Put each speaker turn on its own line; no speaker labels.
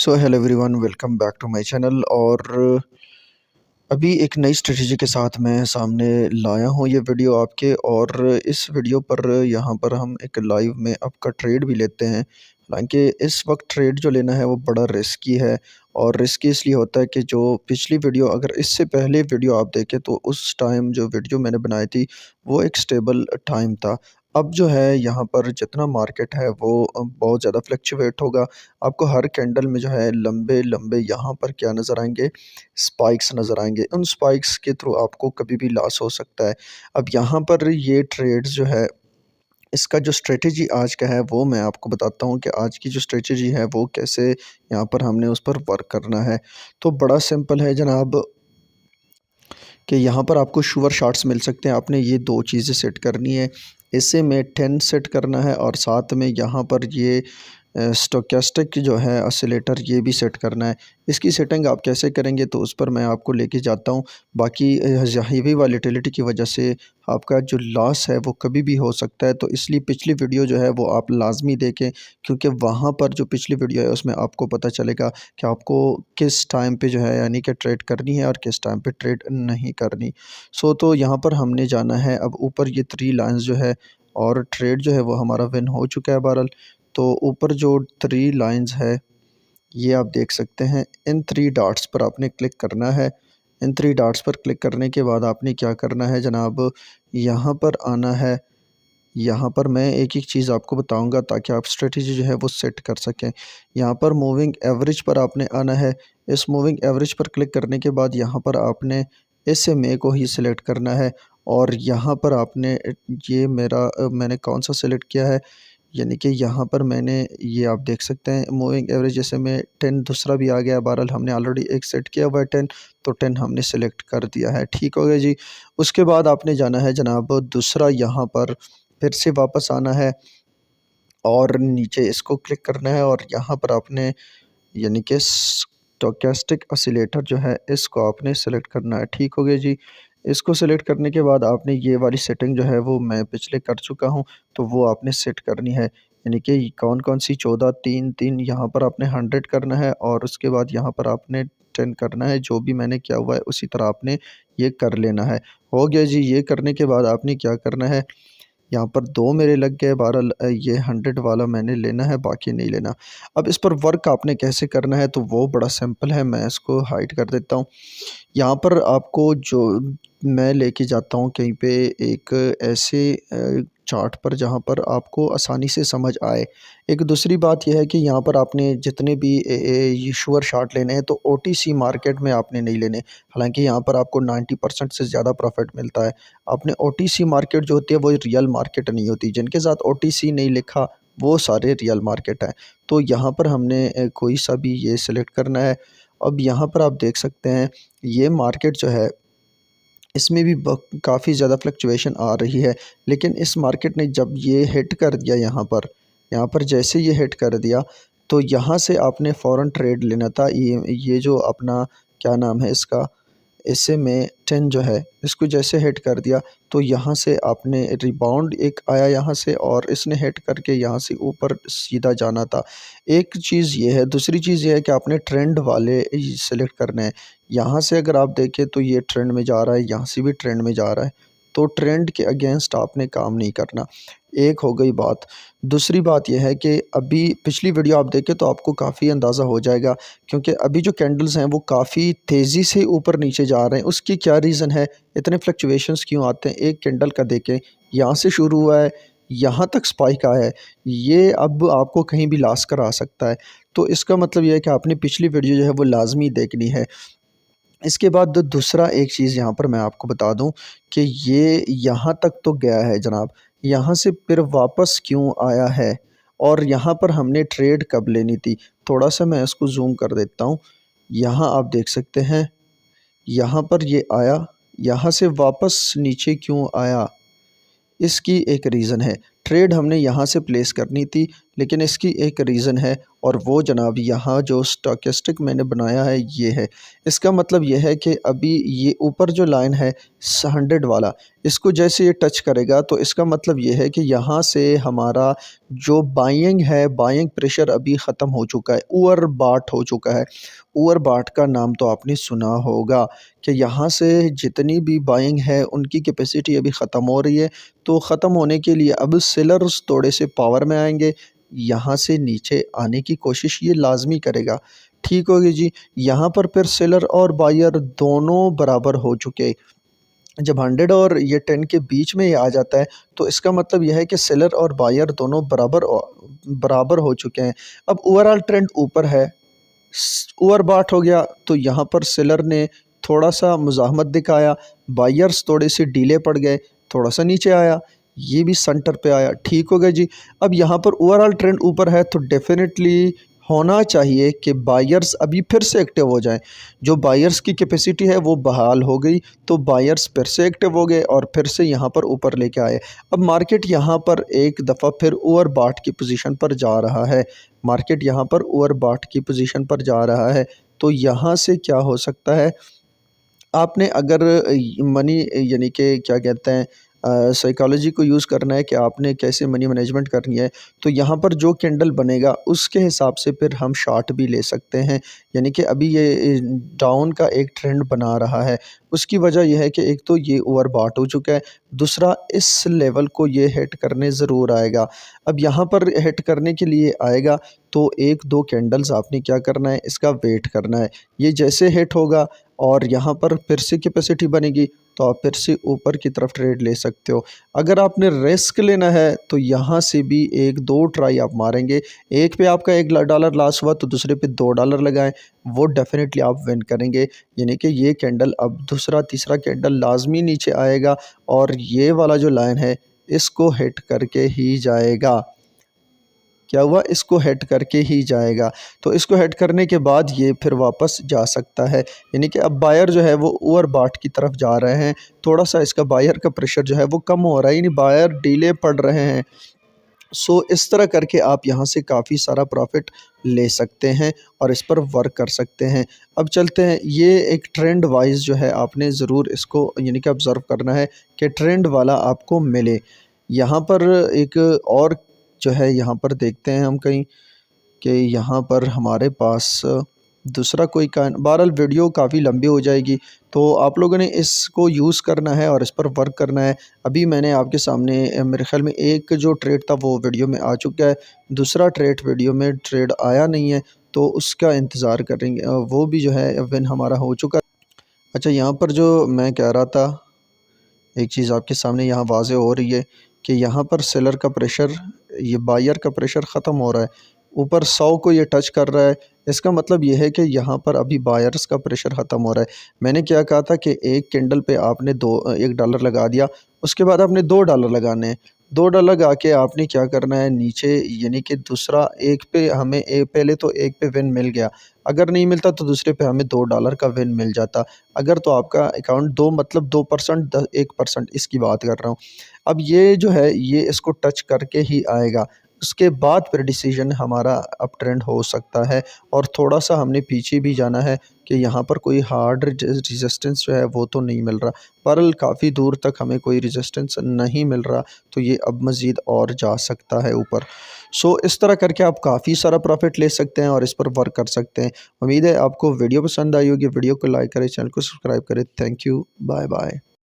So hello everyone, welcome back to my channel. और अभी एक नई स्ट्रेटजी के साथ मैं सामने लाया हूँ ये वीडियो आपके। और इस वीडियो पर यहाँ पर हम एक लाइव में आपका ट्रेड भी लेते हैं। हालांकि इस वक्त ट्रेड जो लेना है वो बड़ा रिस्की है। और रिस्की इसलिए होता है कि जो पिछली वीडियो, अगर इससे पहले वीडियो आप देखें तो उस टाइम जो वीडियो मैंने बनाई थी वो एक स्टेबल टाइम था। अब जो है यहाँ पर जितना मार्केट है वो बहुत ज़्यादा फ्लक्चुएट होगा। आपको हर कैंडल में जो है लंबे लंबे यहाँ पर क्या नज़र आएंगे, स्पाइक्स नज़र आएंगे। उन स्पाइक्स के थ्रू आपको कभी भी लॉस हो सकता है। अब यहाँ पर ये ट्रेड्स जो है, इसका जो स्ट्रेटजी आज का है वो मैं आपको बताता हूँ कि आज की जो स्ट्रेटजी है वो कैसे यहाँ पर हमने उस पर वर्क करना है। तो बड़ा सिंपल है जनाब कि यहाँ पर आपको शुअर शॉट्स मिल सकते हैं। आपने ये दो चीज़ें सेट करनी है। इसे में 10 सेट करना है और साथ में यहाँ पर ये स्टोकेस्टिक जो है ऑसिलेटर ये भी सेट करना है। इसकी सेटिंग आप कैसे करेंगे तो उस पर मैं आपको लेके जाता हूँ। बाकी हेवी वॉलेटिलिटी की वजह से आपका जो लॉस है वो कभी भी हो सकता है, तो इसलिए पिछली वीडियो जो है वो आप लाजमी देखें, क्योंकि वहाँ पर जो पिछली वीडियो है उसमें आपको पता चलेगा कि आपको किस टाइम पे जो है यानी कि ट्रेड करनी है और किस टाइम पे ट्रेड नहीं करनी। तो यहाँ पर हमने जाना है अब ऊपर ये 3 लाइंस जो है, और ट्रेड जो है वो हमारा विन हो चुका है बहरहाल। तो ऊपर जो 3 लाइंस है ये आप देख सकते हैं। इन 3 डॉट्स पर आपने क्लिक करना है। इन 3 डॉट्स पर क्लिक करने के बाद आपने क्या करना है जनाब, यहाँ पर आना है। यहाँ पर मैं एक-एक चीज़ आपको बताऊँगा ताकि आप स्ट्रेटजी जो है वो सेट कर सकें। यहाँ पर मूविंग एवरेज पर आपने आना है। इस मूविंग एवरेज पर क्लिक करने के बाद यहाँ पर आपने SMA को ही सिलेक्ट करना है। और यहाँ पर आपने ये मैंने कौन सा सिलेक्ट किया है, यानी कि यहाँ पर मैंने ये आप देख सकते हैं मूविंग एवरेज जैसे में 10 दूसरा भी आ गया। बहरहाल हमने ऑलरेडी एक सेट किया हुआ है 10, तो 10 हमने सेलेक्ट कर दिया है। ठीक हो गया जी। उसके बाद आपने जाना है जनाब दूसरा, यहाँ पर फिर से वापस आना है और नीचे इसको क्लिक करना है और यहाँ पर आपने यानी कि स्टोकेस्टिक ऑसिलेटर जो है इसको आपने सेलेक्ट करना है। ठीक हो गया जी। इसको सेलेक्ट करने के बाद आपने ये वाली सेटिंग जो है वो मैं पिछले कर चुका हूँ, तो वो आपने सेट करनी है। यानी कि कौन-कौन सी 14, 3-3 यहाँ पर आपने 100 करना है और उसके बाद यहाँ पर आपने 10 करना है। जो भी मैंने किया हुआ है उसी तरह आपने ये कर लेना है। हो गया जी। ये करने के बाद आपने क्या करना है, यहाँ पर 2 मेरे लग गए। बहरहाल ये 100 वाला मैंने लेना है, बाकी नहीं लेना। अब इस पर वर्क आपने कैसे करना है तो वो बड़ा सिंपल है, मैं इसको हाइड कर देता हूँ। यहाँ पर आपको जो मैं लेके जाता हूँ कहीं पे एक ऐसे चार्ट पर जहाँ पर आपको आसानी से समझ आए। एक दूसरी बात यह है कि यहाँ पर आपने जितने भी ये शुअर शॉट लेने हैं तो OTC मार्केट में आपने नहीं लेने। हालांकि यहाँ पर आपको 90% से ज़्यादा प्रॉफिट मिलता है। आपने OTC मार्केट जो होती है वो रियल मार्केट नहीं होती। जिनके साथ OTC नहीं लिखा वो सारे रियल मार्केट हैं। तो यहाँ पर हमने कोई सा भी ये सिलेक्ट करना है। अब यहाँ पर आप देख सकते हैं ये मार्केट जो है इसमें भी काफ़ी ज़्यादा फ्लक्चुएशन आ रही है। लेकिन इस मार्केट ने जब ये हिट कर दिया यहाँ पर जैसे ये हिट कर दिया तो यहाँ से आपने फ़ौरन ट्रेड लेना था। ये जो अपना क्या नाम है इसका, SMA 10 जो है इसको जैसे हिट कर दिया तो यहाँ से आपने रिबाउंड एक आया यहाँ से और इसने हिट करके यहाँ से ऊपर सीधा जाना था। एक चीज़ ये है। दूसरी चीज़ ये है कि आपने ट्रेंड वाले सेलेक्ट करने हैं। यहाँ से अगर आप देखें तो ये ट्रेंड में जा रहा है, यहाँ से भी ट्रेंड में जा रहा है, तो ट्रेंड के अगेंस्ट आपने काम नहीं करना। एक हो गई बात। दूसरी बात यह है कि अभी पिछली वीडियो आप देखें तो आपको काफ़ी अंदाज़ा हो जाएगा, क्योंकि अभी जो कैंडल्स हैं वो काफ़ी तेज़ी से ऊपर नीचे जा रहे हैं। उसकी क्या रीज़न है, इतने फ्लक्चुएशंस क्यों आते हैं। एक कैंडल का देखें, यहाँ से शुरू हुआ है, यहाँ तक स्पाइक आया है, ये अब आपको कहीं भी लॉस करा सकता है। तो इसका मतलब ये है कि आपने पिछली वीडियो जो है वो लाजमी देखनी है। इसके बाद दूसरा एक चीज़ यहाँ पर मैं आपको बता दूँ कि ये यहाँ तक तो गया है जनाब, यहाँ से फिर वापस क्यों आया है और यहाँ पर हमने ट्रेड कब लेनी थी। थोड़ा सा मैं इसको ज़ूम कर देता हूँ। यहाँ आप देख सकते हैं, यहाँ पर ये आया, यहाँ से वापस नीचे क्यों आया, इसकी एक रीज़न है। ट्रेड हमने यहाँ से प्लेस करनी थी, लेकिन इसकी एक रीज़न है और वो जनाब यहाँ जो स्टोकेस्टिक मैंने बनाया है ये है। इसका मतलब ये है कि अभी ये ऊपर जो लाइन है 100 वाला, इसको जैसे ये टच करेगा तो इसका मतलब ये है कि यहाँ से हमारा जो बाइंग है, बाइंग प्रेशर अभी ख़त्म हो चुका है, ओवरबॉट हो चुका है। ओवरबॉट का नाम तो आपने सुना होगा कि यहाँ से जितनी भी बाइंग है उनकी कैपेसिटी अभी ख़त्म हो रही है। तो ख़त्म होने के लिए अब सेलर्स थोड़े से पावर में आएंगे, यहाँ से नीचे आने की कोशिश ये लाजमी करेगा। ठीक होगी जी। यहाँ पर फिर सेलर और बायर दोनों बराबर हो चुके। जब 100 और ये 10 के बीच में ये आ जाता है तो इसका मतलब यह है कि सेलर और बायर दोनों बराबर हो चुके हैं। अब ओवरऑल ट्रेंड ऊपर है, ओवरबॉट हो गया तो यहाँ पर सेलर ने थोड़ा सा मुज़ाहमत दिखाया, बायर्स थोड़े से डीले पड़ गए, थोड़ा सा नीचे आया, ये भी सेंटर पे आया। ठीक हो गया जी। अब यहाँ पर ओवरऑल ट्रेंड ऊपर है तो डेफिनेटली होना चाहिए कि बायर्स अभी फिर से एक्टिव हो जाएं। जो बायर्स की कैपेसिटी है वो बहाल हो गई तो बायर्स फिर से एक्टिव हो गए और फिर से यहाँ पर ऊपर लेके आए। अब मार्केट यहाँ पर एक दफ़ा फिर ओवरबॉट की पोजीशन पर जा रहा है, मार्केट यहाँ पर ओवरबॉट की पोजीशन पर जा रहा है। तो यहाँ से क्या हो सकता है, आपने अगर मनी यानी कि क्या कहते हैं साइकोलॉजी को यूज़ करना है कि आपने कैसे मनी मैनेजमेंट करनी है, तो यहाँ पर जो कैंडल बनेगा उसके हिसाब से फिर हम शॉर्ट भी ले सकते हैं। यानी कि अभी ये डाउन का एक ट्रेंड बना रहा है, उसकी वजह यह है कि एक तो ये ओवरबॉट हो चुका है, दूसरा इस लेवल को ये हिट करने ज़रूर आएगा। अब यहाँ पर हिट करने के लिए आएगा तो 1-2 कैंडल्स आपने क्या करना है, इसका वेट करना है। ये जैसे हिट होगा और यहाँ पर फिर से कैपेसिटी बनेगी तो आप फिर से ऊपर की तरफ ट्रेड ले सकते हो। अगर आपने रिस्क लेना है तो यहाँ से भी 1-2 ट्राई आप मारेंगे, एक पे आपका $1 लॉस हुआ तो दूसरे पे $2 लगाएं, वो डेफिनेटली आप विन करेंगे। यानी कि ये कैंडल अब दूसरा तीसरा कैंडल लाजमी नीचे आएगा और ये वाला जो लाइन है इसको हिट करके ही जाएगा। क्या हुआ, इसको हिट करके ही जाएगा। तो इसको हिट करने के बाद ये फिर वापस जा सकता है। यानी कि अब बायर जो है वो ओवरबॉट की तरफ जा रहे हैं, थोड़ा सा इसका बायर का प्रेशर जो है वो कम हो रहा है, यानी बायर डीले पड़ रहे हैं। सो इस तरह करके आप यहाँ से काफ़ी सारा प्रॉफिट ले सकते हैं और इस पर वर्क कर सकते हैं। अब चलते हैं, ये एक ट्रेंड वाइज जो है आपने ज़रूर इसको यानी कि ऑब्ज़र्व करना है कि ट्रेंड वाला आपको मिले। यहाँ पर एक और जो है यहाँ पर देखते हैं हम कहीं कि यहाँ पर हमारे पास दूसरा कोई का बहरहाल वीडियो काफ़ी लंबी हो जाएगी तो आप लोगों ने इसको यूज़ करना है और इस पर वर्क करना है। अभी मैंने आपके सामने मेरे ख़्याल में एक जो ट्रेड था वो वीडियो में आ चुका है, दूसरा ट्रेड वीडियो में ट्रेड आया नहीं है तो उसका इंतज़ार करेंगे, वो भी जो है विन हमारा हो चुका है। अच्छा, यहाँ पर जो मैं कह रहा था, एक चीज़ आपके सामने यहाँ वाज़ेह हो रही है कि यहाँ पर सेलर का प्रेशर, ये बायर का प्रेशर ख़त्म हो रहा है, ऊपर 100 को ये टच कर रहा है। इसका मतलब ये है कि यहाँ पर अभी बायर्स का प्रेशर ख़त्म हो रहा है। मैंने क्या कहा था कि एक कैंडल पे आपने $1 लगा दिया, उसके बाद आपने $2 लगाने हैं। $2 लगा के आपने क्या करना है, नीचे यानी कि दूसरा एक पे हमें पहले तो एक पे विन मिल गया, अगर नहीं मिलता तो दूसरे पे हमें $2 का विन मिल जाता। अगर तो आपका अकाउंट 2 मतलब 2% 1% इसकी बात कर रहा हूँ। अब ये जो है ये इसको टच करके ही आएगा, उसके बाद फिर डिसीजन हमारा अप ट्रेंड हो सकता है और थोड़ा सा हमने पीछे भी जाना है कि यहाँ पर कोई हार्ड रेजिस्टेंस जो है वो तो नहीं मिल रहा, पर काफ़ी दूर तक हमें कोई रेजिस्टेंस नहीं मिल रहा तो ये अब मज़ीद और जा सकता है ऊपर। सो इस तरह करके आप काफ़ी सारा प्रॉफिट ले सकते हैं और इस पर वर्क कर सकते हैं। उम्मीद है आपको वीडियो पसंद आई होगी, वीडियो को लाइक करें, चैनल को सब्सक्राइब करें। Thank you, bye bye.